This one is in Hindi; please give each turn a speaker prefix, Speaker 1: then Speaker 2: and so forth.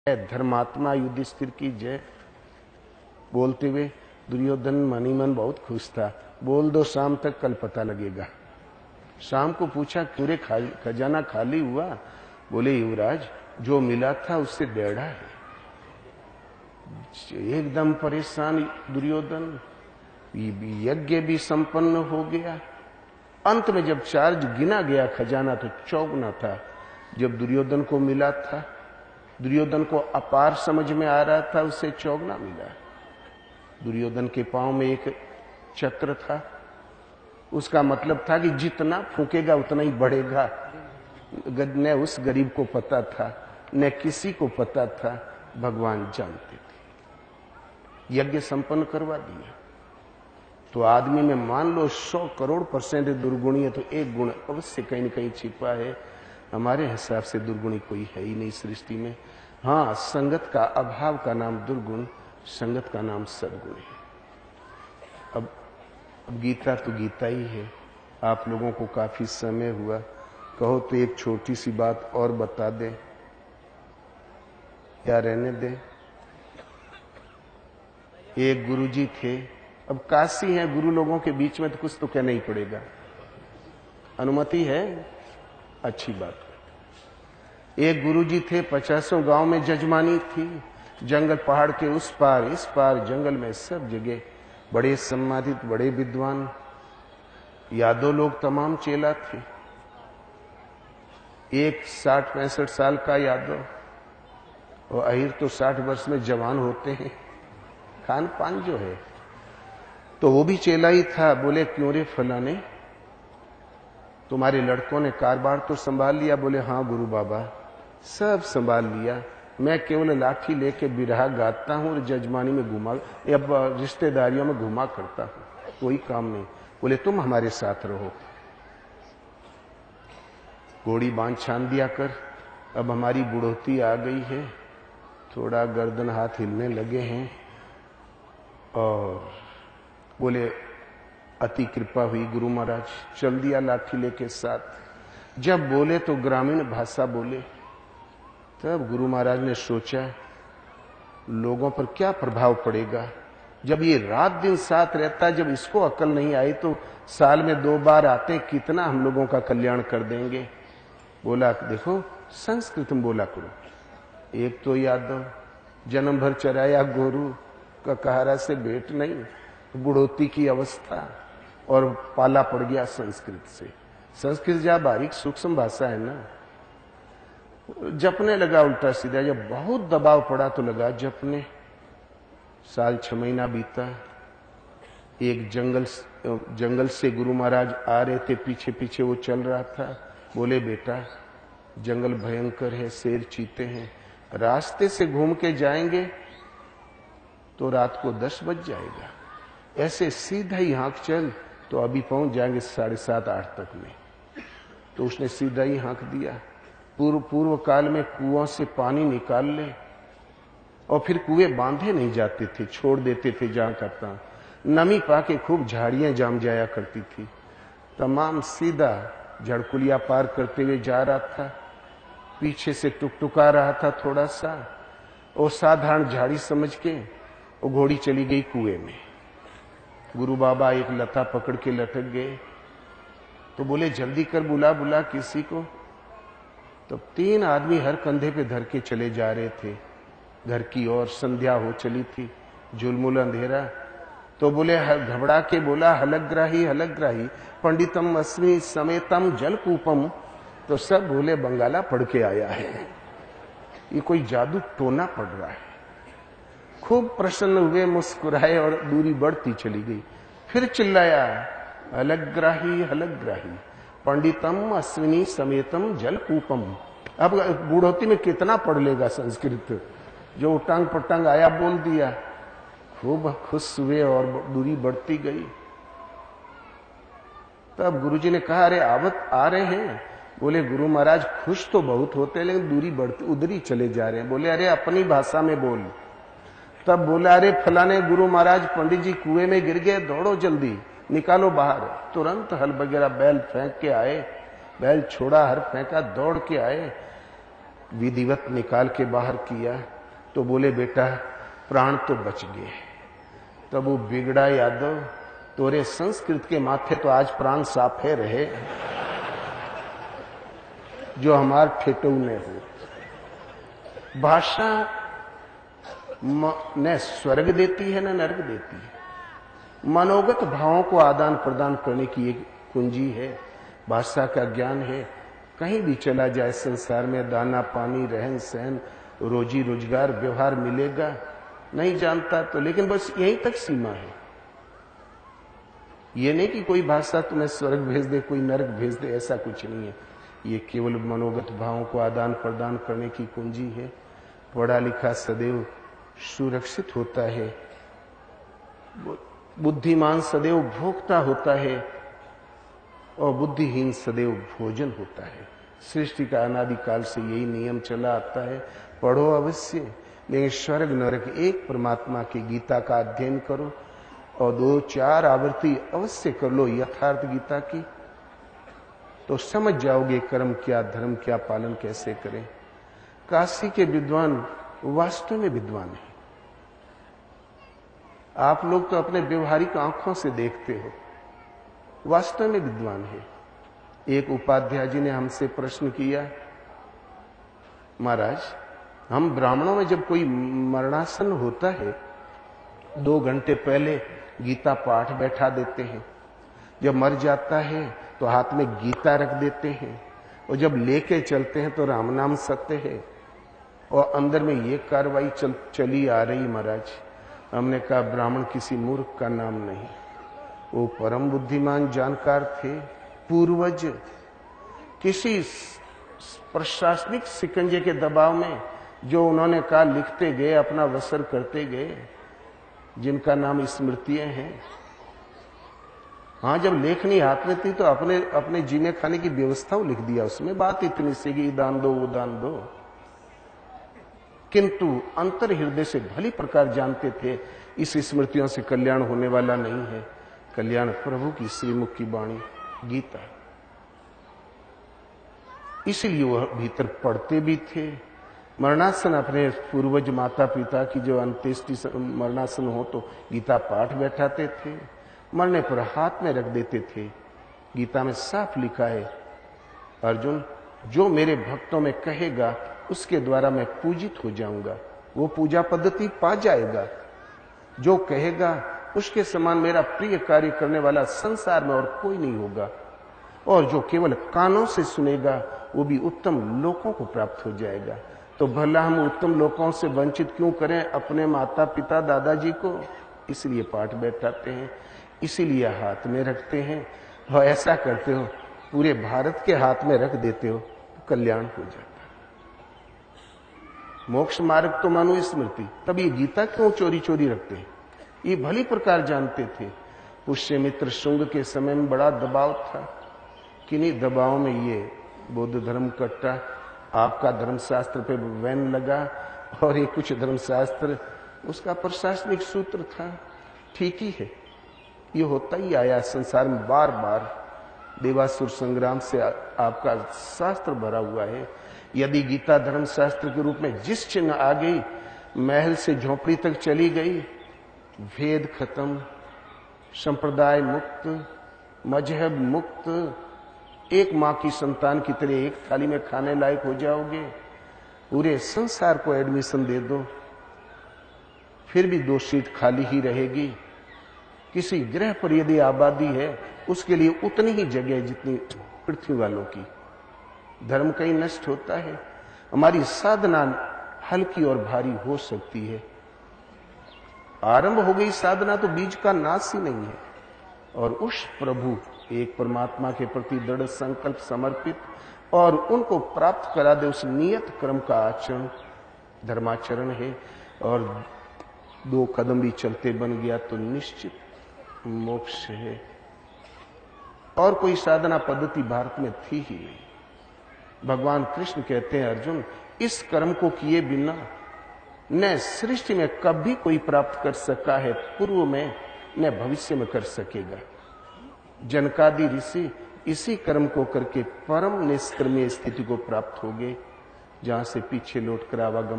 Speaker 1: धर्मात्मा युधिष्ठिर की जय बोलते हुए दुर्योधन मनी मन बहुत खुश था। बोल दो शाम तक, कल पता लगेगा। शाम को पूछा पूरे खजाना खाली हुआ? बोले युवराज जो मिला था उससे डेढ़ा है। एकदम परेशान दुर्योधन। यज्ञ भी संपन्न हो गया। अंत में जब चार्ज गिना गया खजाना तो चौगुना था। जब दुर्योधन को मिला था, दुर्योधन को अपार समझ में आ रहा था, उससे चौगुना मिला। दुर्योधन के पांव में एक चक्र था, उसका मतलब था कि जितना फूकेगा उतना ही बढ़ेगा। न उस गरीब को पता था, न किसी को पता था, भगवान जानते थे। यज्ञ संपन्न करवा दिया। तो आदमी में मान लो 100 करोड़% दुर्गुणी है तो एक गुण अवश्य कहीं न कहीं छिपा है। हमारे हिसाब से दुर्गुणी कोई है ही नहीं सृष्टि में। हाँ, संगत का अभाव का नाम दुर्गुण, संगत का नाम सद्गुण है। अब गीता तो गीता ही है। आप लोगों को काफी समय हुआ, कहो तो एक छोटी सी बात और बता दें या रहने दें। एक गुरुजी थे, अब काशी है, गुरु लोगों के बीच में तो कुछ तो कहना ही पड़ेगा। अनुमति है? अच्छी बात। एक गुरुजी थे, 50 गांव में जजमानी थी। जंगल पहाड़ के उस पार इस पार जंगल में सब जगह बड़े सम्मानित, बड़े विद्वान यादव लोग तमाम चेला थे। एक 60-65 साल का यादव, और अहिर तो 60 वर्ष में जवान होते हैं। खान पान जो है, तो वो भी चेला ही था। बोले क्यों रे फलाने, तुम्हारे लड़कों ने कारोबार तो संभाल लिया? बोले हाँ गुरु बाबा, सब संभाल लिया। मैं केवल लाठी लेके बिरहा गाता हूं और जजमानी में घुमा या रिश्तेदारियों में घुमा करता हूं, कोई काम नहीं। बोले तुम हमारे साथ रहो। घोड़ी बांध छान दिया कर। अब हमारी बुढ़ोती आ गई है, थोड़ा गर्दन हाथ हिलने लगे हैं। और बोले अति कृपा हुई गुरु महाराज, चल दिया लाठी लेके साथ। जब बोले तो ग्रामीण भाषा बोले। तब गुरु महाराज ने सोचा लोगों पर क्या प्रभाव पड़ेगा जब ये रात दिन साथ रहता है। जब इसको अकल नहीं आई तो साल में 2 बार आते, कितना हम लोगों का कल्याण कर देंगे। बोला देखो संस्कृत में बोला करो। एक तो यादव जन्म भर चराया गोरू, ककहरा से भेंट नहीं, बुढ़ोती की अवस्था, और पाला पड़ गया संस्कृत से। संस्कृत जहां बारीक सूक्ष्म भाषा है ना। जपने लगा उल्टा सीधा। जब बहुत दबाव पड़ा तो लगा जपने। साल 6 महीना बीता। एक जंगल से गुरु महाराज आ रहे थे, पीछे पीछे वो चल रहा था। बोले बेटा जंगल भयंकर है, शेर चीते हैं, रास्ते से घूम के जाएंगे तो रात को 10 बज जाएगा। ऐसे सीधा ही हाँक चल तो अभी पहुंच जाएंगे 7:30-8 तक में। तो उसने सीधा ही हाँक दिया। पूर्व काल में कुओं से पानी निकाल ले, और फिर कुएं बांधे नहीं जाते थे, छोड़ देते थे जहां का तहां। नमी पाके खूब झाड़ियां जाम जाया करती थी। तमाम सीधा झड़कुलिया पार करते हुए जा रहा था। पीछे से टुकटुका रहा था थोड़ा सा, और साधारण झाड़ी समझ के वो घोड़ी चली गई कुएं में। गुरु बाबा एक लता पकड़ के लटक गए। तो बोले जल्दी कर, बुला किसी को। तो 3 आदमी हर कंधे पे धर के चले जा रहे थे घर की ओर। संध्या हो चली थी, झुलमुल अंधेरा। तो बोले घबरा के बोला हलग्राही पंडितम अस्मि समेतम जलकूपम। तो सब बोले बंगाला पढ़ के आया है, ये कोई जादू टोना पड़ रहा है। खूब प्रसन्न हुए, मुस्कुराए, और दूरी बढ़ती चली गई। फिर चिल्लाया हलग्राही पंडितम अश्विनी समेतम जलकूपम। अब बूढ़ोती में कितना पढ़ लेगा संस्कृत, जो उटांग पटांग आया बोल दिया। खूब खुश हुए और दूरी बढ़ती गई। तब गुरुजी ने कहा अरे आवत आ रहे हैं। बोले गुरु महाराज खुश तो बहुत होते हैं लेकिन दूरी बढ़ती, उधर ही चले जा रहे हैं। बोले अरे अपनी भाषा में बोल। तब बोला अरे फलाने गुरु महाराज पंडित जी कुएं में गिर गए, दौड़ो जल्दी निकालो बाहर। तुरंत हल वगैरह बैल फेंक के आए, बैल छोड़ा, हर फेंका, दौड़ के आए, विधिवत निकाल के बाहर किया। तो बोले बेटा प्राण तो बच गए। तब वो बिगड़ा यादव, तोरे संस्कृत के माथे तो आज प्राण साफे रहे, जो हमार ठेटू ने हो। भाषा न स्वर्ग देती है न नरक देती है। मनोगत भावों को आदान प्रदान करने की एक कुंजी है, भाषा का ज्ञान है। कहीं भी चला जाए संसार में, दाना पानी रहन सहन रोजी रोजगार व्यवहार मिलेगा, नहीं जानता तो, लेकिन बस यहीं तक सीमा है। ये नहीं कि कोई भाषा तुम्हें स्वर्ग भेज दे, कोई नरक भेज दे, ऐसा कुछ नहीं है। ये केवल मनोगत भावों को आदान प्रदान करने की कुंजी है। पढ़ा लिखा सदैव सुरक्षित होता है, बुद्धिमान सदैव भोक्ता होता है और बुद्धिहीन सदैव भोजन होता है। सृष्टि का अनादिकाल से यही नियम चला आता है। पढ़ो अवश्य, लेकिन स्वर्ग नरक एक परमात्मा की गीता का अध्ययन करो और 2-4 आवृत्ति अवश्य कर लो यथार्थ गीता की, तो समझ जाओगे कर्म क्या धर्म क्या पालन कैसे करें। काशी के विद्वान वास्तव में विद्वान है। आप लोग तो अपने व्यवहारिक आंखों से देखते हो, वास्तव में विद्वान है। एक उपाध्याय जी ने हमसे प्रश्न किया, महाराज हम ब्राह्मणों में जब कोई मरणासन होता है 2 घंटे पहले गीता पाठ बैठा देते हैं, जब मर जाता है तो हाथ में गीता रख देते हैं, और जब लेके चलते हैं तो राम नाम सत्य है, और अंदर में ये कार्रवाई चली आ रही। महाराज हमने कहा ब्राह्मण किसी मूर्ख का नाम नहीं, वो परम बुद्धिमान जानकार थे। पूर्वज किसी प्रशासनिक शिकंजे के दबाव में जो उन्होंने कहा लिखते गए, अपना वसर करते गए, जिनका नाम स्मृतियां हैं। हाँ, जब लेखनी हाथ में थी तो अपने जीने खाने की व्यवस्था लिख दिया, उसमें बात इतनी सी कि दान दो वो दान दो, किंतु अंतर हृदय से भली प्रकार जानते थे इस स्मृतियों से कल्याण होने वाला नहीं है। कल्याण प्रभु की श्रीमुख की वाणी गीता, इसलिए वह भीतर पढ़ते भी थे। मरणासन अपने पूर्वज माता पिता की जो अंत्येष्टि मरणासन हो तो गीता पाठ बैठाते थे, मरने पर हाथ में रख देते थे। गीता में साफ लिखा है, अर्जुन जो मेरे भक्तों में कहेगा उसके द्वारा मैं पूजित हो जाऊंगा, वो पूजा पद्धति पा जाएगा। जो कहेगा उसके समान मेरा प्रिय कार्य करने वाला संसार में और कोई नहीं होगा, और जो केवल कानों से सुनेगा वो भी उत्तम लोकों को प्राप्त हो जाएगा। तो भला हम उत्तम लोकों से वंचित क्यों करें अपने माता पिता दादाजी को? इसलिए पाठ बैठाते हैं, इसीलिए हाथ में रखते हैं, और ऐसा करते हो पूरे भारत के हाथ में रख देते हो तो कल्याण हो जाता है। मोक्ष मार्ग तो मानो स्मृति, तब ये गीता क्यों चोरी चोरी रखते हैं? ये भली प्रकार जानते थे। पुष्यमित्र शुंग के समय में बड़ा दबाव था, किन्हीं दबाव में ये बौद्ध धर्म कट्टा, आपका धर्मशास्त्र पे वैन लगा, और ये कुछ धर्मशास्त्र उसका प्रशासनिक सूत्र था। ठीक ही है, ये होता ही आया संसार में बार बार। देवासुर संग्राम से आपका शास्त्र भरा हुआ है। यदि गीता धर्मशास्त्र के रूप में जिस चिन्ह आ गई, महल से झोपड़ी तक चली गई, भेद खत्म, संप्रदाय मुक्त, मजहब मुक्त, एक मां की संतान की तरह एक थाली में खाने लायक हो जाओगे। पूरे संसार को एडमिशन दे दो, फिर भी 2 सीट खाली ही रहेगी। किसी ग्रह पर यदि आबादी है उसके लिए उतनी ही जगह जितनी पृथ्वी वालों की। धर्म कहीं नष्ट होता है, हमारी साधना हल्की और भारी हो सकती है। आरंभ हो गई साधना तो बीज का नाश ही नहीं है। और उस प्रभु एक परमात्मा के प्रति दृढ़ संकल्प समर्पित और उनको प्राप्त करा दे उस नियत क्रम का आचरण धर्माचरण है। और 2 कदम भी चलते बन गया तो निश्चित मोक्ष है। और कोई साधना पद्धति भारत में थी ही नहीं। भगवान कृष्ण कहते हैं, अर्जुन इस कर्म को किए बिना न सृष्टि में कभी कोई प्राप्त कर सका है पूर्व में, न भविष्य में कर सकेगा। जनकादि ऋषि इसी कर्म को करके परम निष्क्रम्य स्थिति को प्राप्त हो गए, जहां से पीछे लौटकर आवागमन